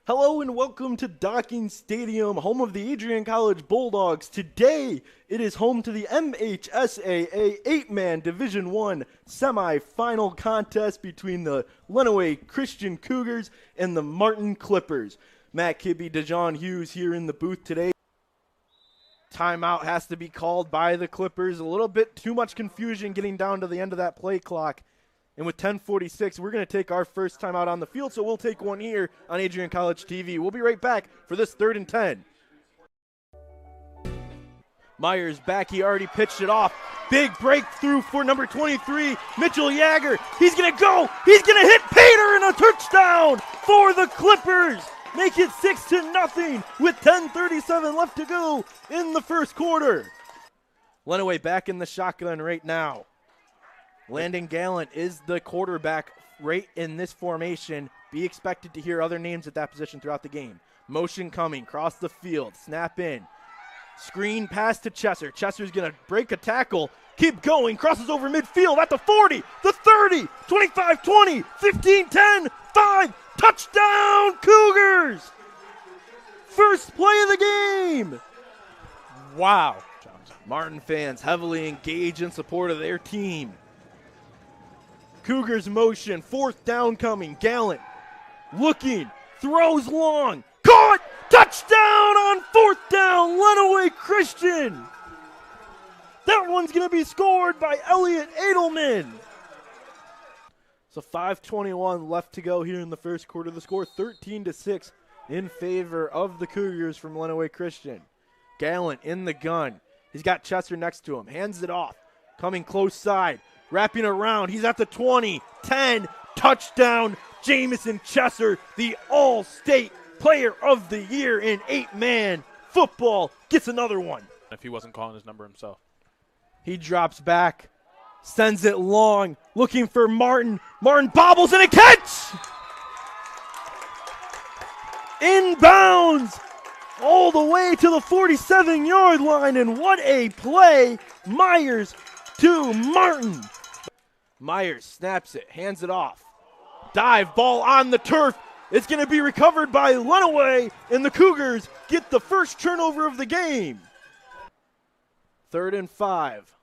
Hello and welcome to Docking Stadium, home of the Adrian College Bulldogs. Today, it is home to the MHSAA 8-man Division I semifinal contest between the Lenawee Christian Cougars and the Martin Clippers. Matt Kibby, DeJohn Hughes here in the booth today. Timeout has to be called by the Clippers. A little bit too much confusion getting down to the end of that play clock. And with 10:46, we're going to take our first time out on the field, so we'll take one here on Adrian College TV. We'll be right back for this 3rd and 10. Myers back. He already pitched it off. Big breakthrough for number 23, Mitchell Yager. He's going to go. He's going to hit Pater, and a touchdown for the Clippers. Make it 6-0 with 10:37 left to go in the first quarter. Lenawee back in the shotgun right now. Landon Gallant is the quarterback right in this formation. Be expected to hear other names at that position throughout the game. Motion coming, cross the field, snap in. Screen pass to Chesser. Chesser's going to break a tackle, keep going, crosses over midfield at the 40, the 30, 25-20, 15-10, 5, touchdown Cougars! First play of the game! Wow. Martin fans heavily engaged in support of their team. Cougars motion, 4th down coming. Gallant looking, throws long, caught, touchdown on 4th down, Lenawee Christian. That one's going to be scored by Elliot Edelman. So 5:21 left to go here in the first quarter. The score 13-6 in favor of the Cougars from Lenawee Christian. Gallant in the gun. He's got Chester next to him, hands it off, coming close side. Wrapping around, he's at the 20, 10, touchdown, Jamison Chesser, the All-State Player of the Year in 8-man football, gets another one. If he wasn't calling his number himself. He drops back, sends it long, looking for Martin. Martin bobbles and a catch! Inbounds all the way to the 47-yard line, and what a play! Myers to Martin. Myers snaps it, hands it off. Dive ball on the turf. It's going to be recovered by Lenawee, and the Cougars get the first turnover of the game. 3rd and 5.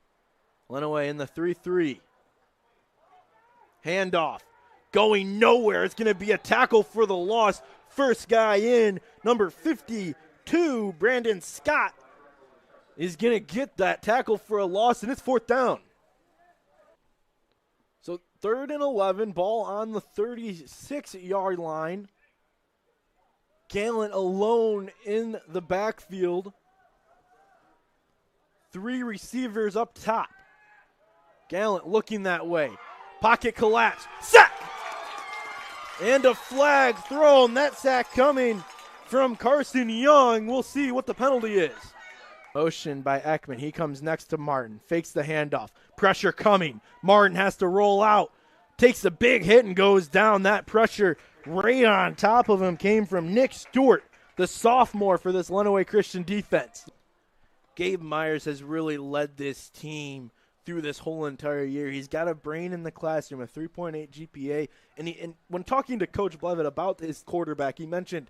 Lenawee in the 3-3. Handoff. Going nowhere. It's going to be a tackle for the loss. First guy in, number 52, Brandon Scott, is going to get that tackle for a loss, and it's 4th down. So 3rd and 11, ball on the 36-yard line. Gallant alone in the backfield. 3 receivers up top. Gallant looking that way. Pocket collapse. Sack! And a flag thrown. That sack coming from Carson Young. We'll see what the penalty is. Motion by Ekman. He comes next to Martin. Fakes the handoff. Pressure coming. Martin has to roll out. Takes a big hit and goes down. That pressure right on top of him came from Nick Stewart, the sophomore for this Lenawee Christian defense. Gabe Myers has really led this team through this whole entire year. He's got a brain in the classroom, a 3.8 GPA. And when talking to Coach Blevett about his quarterback, he mentioned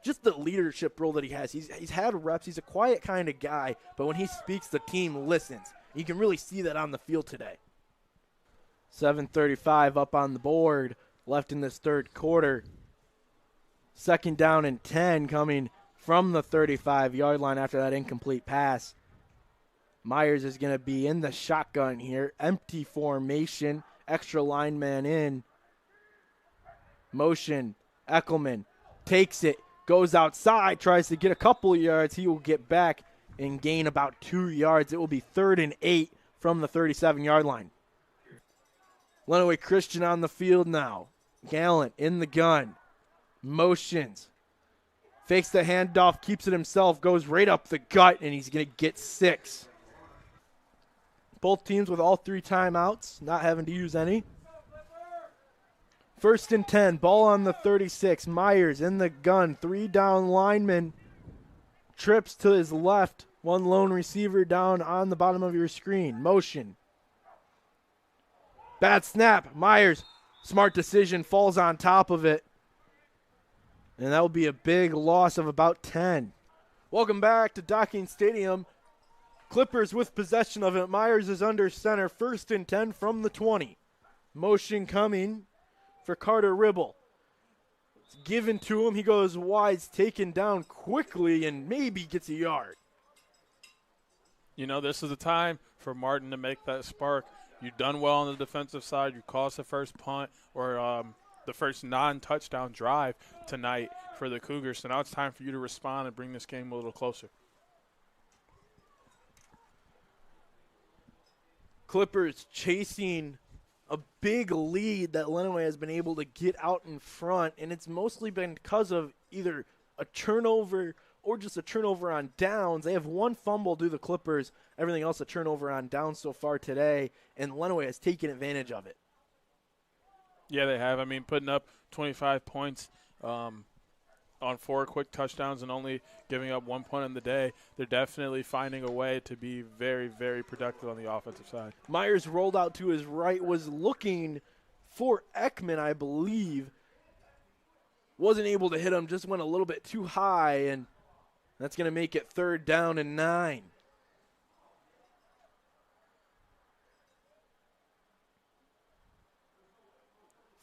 just the leadership role that he has. He's had reps. He's a quiet kind of guy, but when he speaks, the team listens. You can really see that on the field today. 7:35 up on the board, left in this 3rd quarter. 2nd down and 10 coming from the 35-yard line after that incomplete pass. Myers is going to be in the shotgun here. Empty formation, extra lineman in. Motion, Eckelman takes it. Goes outside, tries to get a couple of yards. He will get back and gain about 2 yards. It will be 3rd and 8 from the 37-yard line. Lenawee Christian on the field now. Gallant in the gun. Motions. Fakes the handoff, keeps it himself, goes right up the gut, and he's going to get 6. Both teams with all 3 timeouts, not having to use any. 1st and 10, ball on the 36. Myers in the gun, 3 down linemen. Trips to his left, 1 lone receiver down on the bottom of your screen. Motion. Bad snap. Myers, smart decision, falls on top of it. And that will be a big loss of about 10. Welcome back to Docking Stadium. Clippers with possession of it. Myers is under center. 1st and 10 from the 20. Motion coming for Carter Ribble. It's given to him. He goes wide, taken down quickly, and maybe gets a yard. You know, this is the time for Martin to make that spark. You've done well on the defensive side. You caused the first punt or the first non-touchdown drive tonight for the Cougars. So now it's time for you to respond and bring this game a little closer. Clippers chasing a big lead that Lenawee has been able to get out in front, and it's mostly been because of either a turnover or just a turnover on downs. They have one fumble due to the Clippers. Everything else a turnover on downs so far today, and Lenawee has taken advantage of it. Yeah, they have. I mean, putting up 25 points on 4 quick touchdowns and only giving up 1 point in the day, they're definitely finding a way to be very, very productive on the offensive side. Myers rolled out to his right, was looking for Ekman, I believe. Wasn't able to hit him, just went a little bit too high, and that's going to make it 3rd down and 9.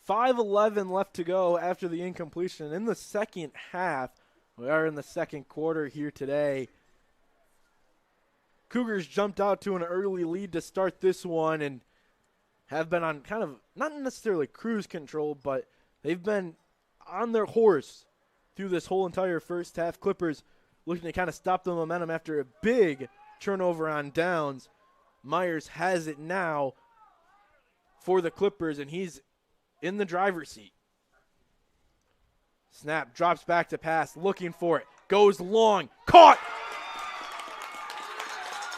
.5:11 left to go after the incompletion. In the second half, we are in the second quarter here today. Cougars jumped out to an early lead to start this one and have been on kind of, not necessarily cruise control, but they've been on their horse through this whole entire first half. Clippers looking to kind of stop the momentum after a big turnover on downs. Myers has it now for the Clippers, and he's in the driver's seat. Snap, drops back to pass, looking for it. Goes long, caught!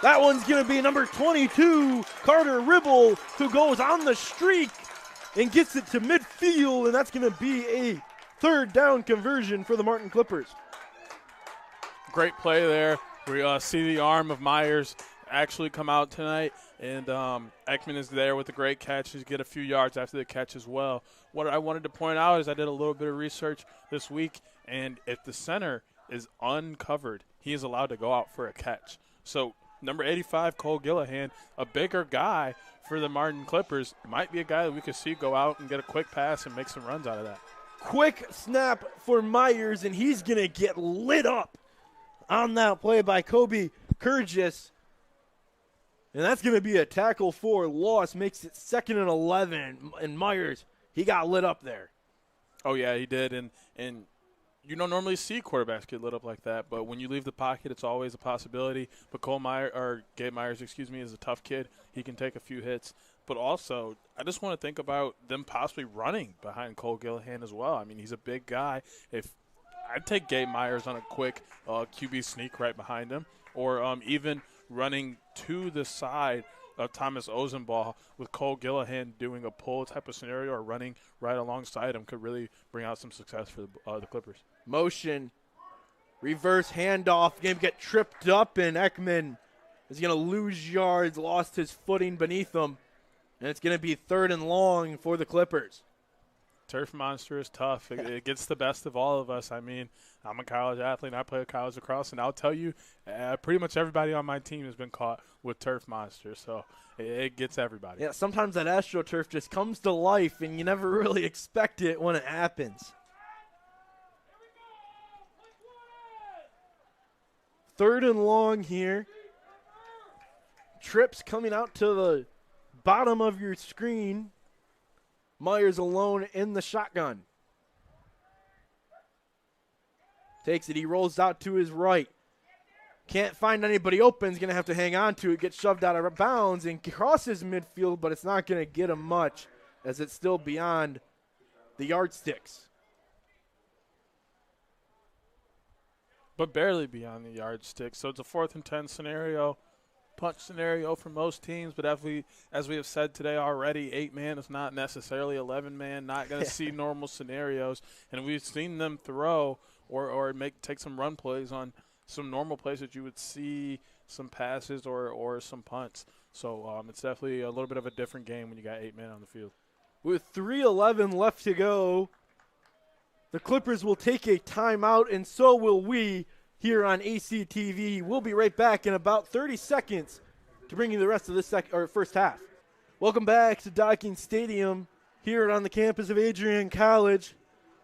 That one's going to be number 22, Carter Ribble, who goes on the streak and gets it to midfield, and that's going to be a 3rd down conversion for the Martin Clippers. Great play there. We see the arm of Myers actually come out tonight, and Ekman is there with a great catch. He's get a few yards after the catch as well. What I wanted to point out is I did a little bit of research this week, and if the center is uncovered, he is allowed to go out for a catch. So number 85, Cole Gillihan, a bigger guy for the Martin Clippers, might be a guy that we could see go out and get a quick pass and make some runs out of that. Quick snap for Myers, and he's going to get lit up on that play by Kobe Kurgis. And that's going to be a tackle for loss, makes it 2nd and 11. And Myers, he got lit up there. Oh, yeah, he did. And you don't normally see quarterbacks get lit up like that, but when you leave the pocket, it's always a possibility. But Gabe Myers, is a tough kid. He can take a few hits. But also, I just want to think about them possibly running behind Cole Gillihan as well. I mean, he's a big guy. If I'd take Gabe Myers on a quick QB sneak right behind him, or even running to the side of Thomas Ozenball with Cole Gillihan doing a pull type of scenario or running right alongside him could really bring out some success for the Clippers. Motion, reverse handoff, going to get tripped up, and Ekman is going to lose yards, lost his footing beneath him, and it's going to be 3rd and long for the Clippers. Turf monster is tough. It gets the best of all of us. I mean, I'm a college athlete, and I play college lacrosse, and I'll tell you, pretty much everybody on my team has been caught with turf monsters, so it gets everybody. Yeah, sometimes that AstroTurf just comes to life, and you never really expect it when it happens. 3rd and long here. Trips coming out to the bottom of your screen. Myers alone in the shotgun. Takes it. He rolls out to his right. Can't find anybody open. He's going to have to hang on to it. Gets shoved out of bounds and crosses midfield, but it's not going to get him much as it's still beyond the yardsticks. But barely beyond the yardstick. So it's a 4th and 10 scenario. Punch scenario for most teams, but as we have said today already, 8-man is not necessarily 11-man, not going to see normal scenarios, and we've seen them throw or take some run plays on some normal plays that you would see some passes or some punts. So it's definitely a little bit of a different game when you got 8 men on the field. With 3:11 left to go, The Clippers will take a timeout, and so will we here on ACTV. We'll be right back in about 30 seconds to bring you the rest of this first half. Welcome back to Docking Stadium here on the campus of Adrian College.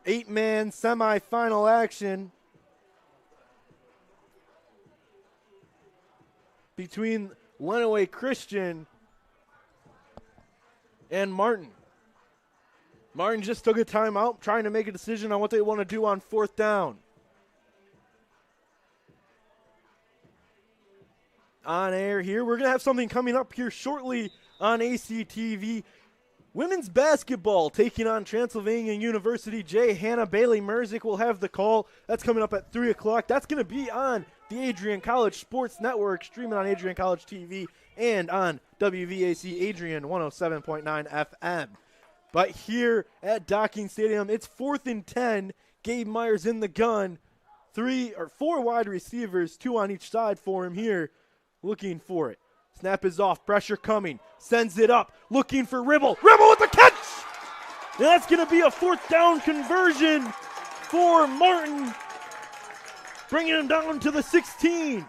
8-man semifinal action between Lenawee Christian and Martin. Martin just took a timeout, trying to make a decision on what they want to do on fourth down. On air here, we're going to have something coming up here shortly on ACTV. Women's basketball taking on Transylvania University. Hannah Bailey Merzick will have the call. That's coming up at 3 o'clock. That's going to be on the Adrian College Sports Network, streaming on Adrian College TV and on WVAC Adrian 107.9 FM. But here at Docking Stadium, it's 4th and 10. Gabe Myers in the gun. 4 wide receivers, 2 on each side for him here, looking for it. Snap is off, pressure coming, sends it up, looking for Ribble. Ribble with the catch! And that's going to be a 4th down conversion for Martin, bringing him down to the 16.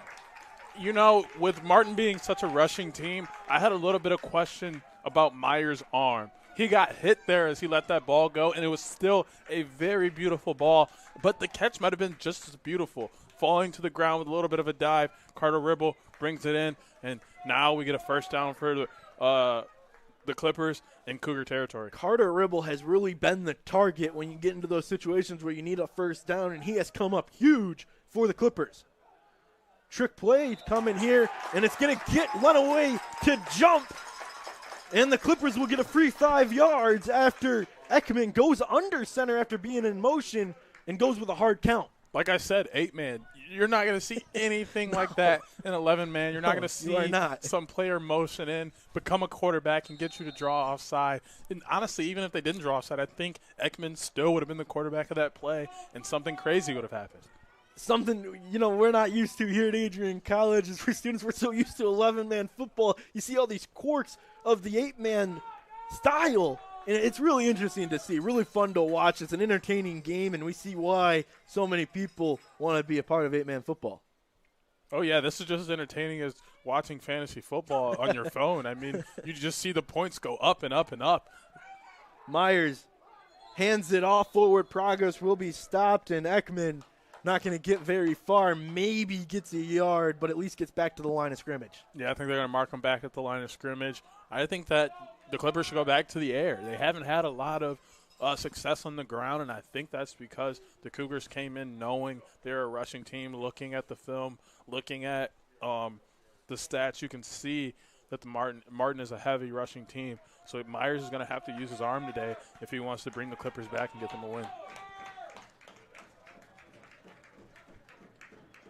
You know, with Martin being such a rushing team, I had a little bit of question about Myers' arm. He got hit there as he let that ball go, and it was still a very beautiful ball, but the catch might have been just as beautiful. Falling to the ground with a little bit of a dive, Carter Ribble brings it in, and now we get a first down for the Clippers in Cougar territory. Carter Ribble has really been the target when you get into those situations where you need a first down, and he has come up huge for the Clippers. Trick play coming here, and it's going to get Lenawee to jump, and the Clippers will get a free 5 yards after Ekman goes under center after being in motion and goes with a hard count. Like I said, 8-man. You're not going to see anything like that in 11-man. You're not going to see some player motion in, become a quarterback, and get you to draw offside. And honestly, even if they didn't draw offside, I think Ekman still would have been the quarterback of that play, and something crazy would have happened. Something, we're not used to here at Adrian College is for students. We're so used to 11-man football. You see all these quirks of the 8-man style. And it's really interesting to see, really fun to watch. It's an entertaining game, and we see why so many people want to be a part of 8-man football. Oh, yeah, this is just as entertaining as watching fantasy football on your phone. I mean, you just see the points go up and up and up. Myers hands it off. Forward progress will be stopped, and Ekman not going to get very far. Maybe gets a yard, but at least gets back to the line of scrimmage. Yeah, I think they're going to mark him back at the line of scrimmage. I think that the Clippers should go back to the air. They haven't had a lot of success on the ground, and I think that's because the Cougars came in knowing they're a rushing team, looking at the film, looking at the stats. You can see that the Martin is a heavy rushing team. So Myers is going to have to use his arm today if he wants to bring the Clippers back and get them a win.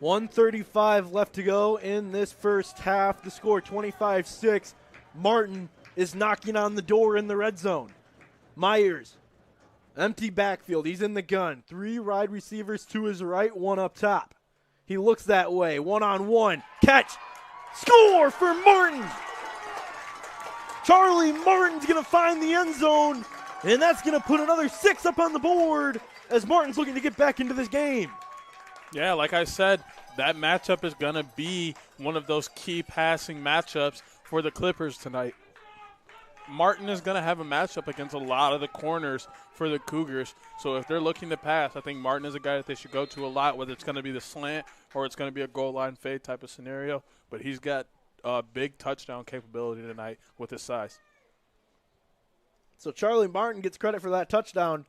1:35 left to go in this first half. The score 25-6. Martin is knocking on the door in the red zone. Myers, empty backfield. He's in the gun. 3 wide receivers to his right, 1 up top. He looks that way. 1-on-1. Catch. Score for Martin. Charlie Martin's going to find the end zone, and that's going to put another 6 up on the board as Martin's looking to get back into this game. Yeah, like I said, that matchup is going to be one of those key passing matchups for the Clippers tonight. Martin is going to have a matchup against a lot of the corners for the Cougars. So if they're looking to pass, I think Martin is a guy that they should go to a lot, whether it's going to be the slant or it's going to be a goal line fade type of scenario. But he's got big touchdown capability tonight with his size. So Charlie Martin gets credit for that touchdown.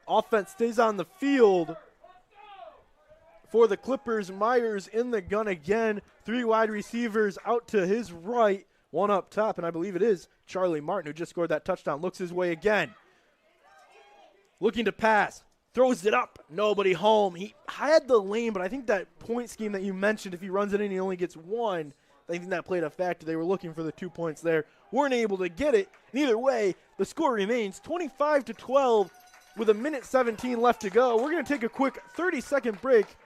Offense stays on the field for the Clippers. Myers in the gun again. 3 wide receivers out to his right. 1 up top, and I believe it is Charlie Martin who just scored that touchdown. Looks his way again. Looking to pass. Throws it up. Nobody home. He had the lane, but I think that point scheme that you mentioned, if he runs it in, he only gets 1. I think that played a factor. They were looking for the 2 points there. Weren't able to get it. And either way, the score remains 25-12 with 1:17 left to go. We're going to take a quick 30-second break.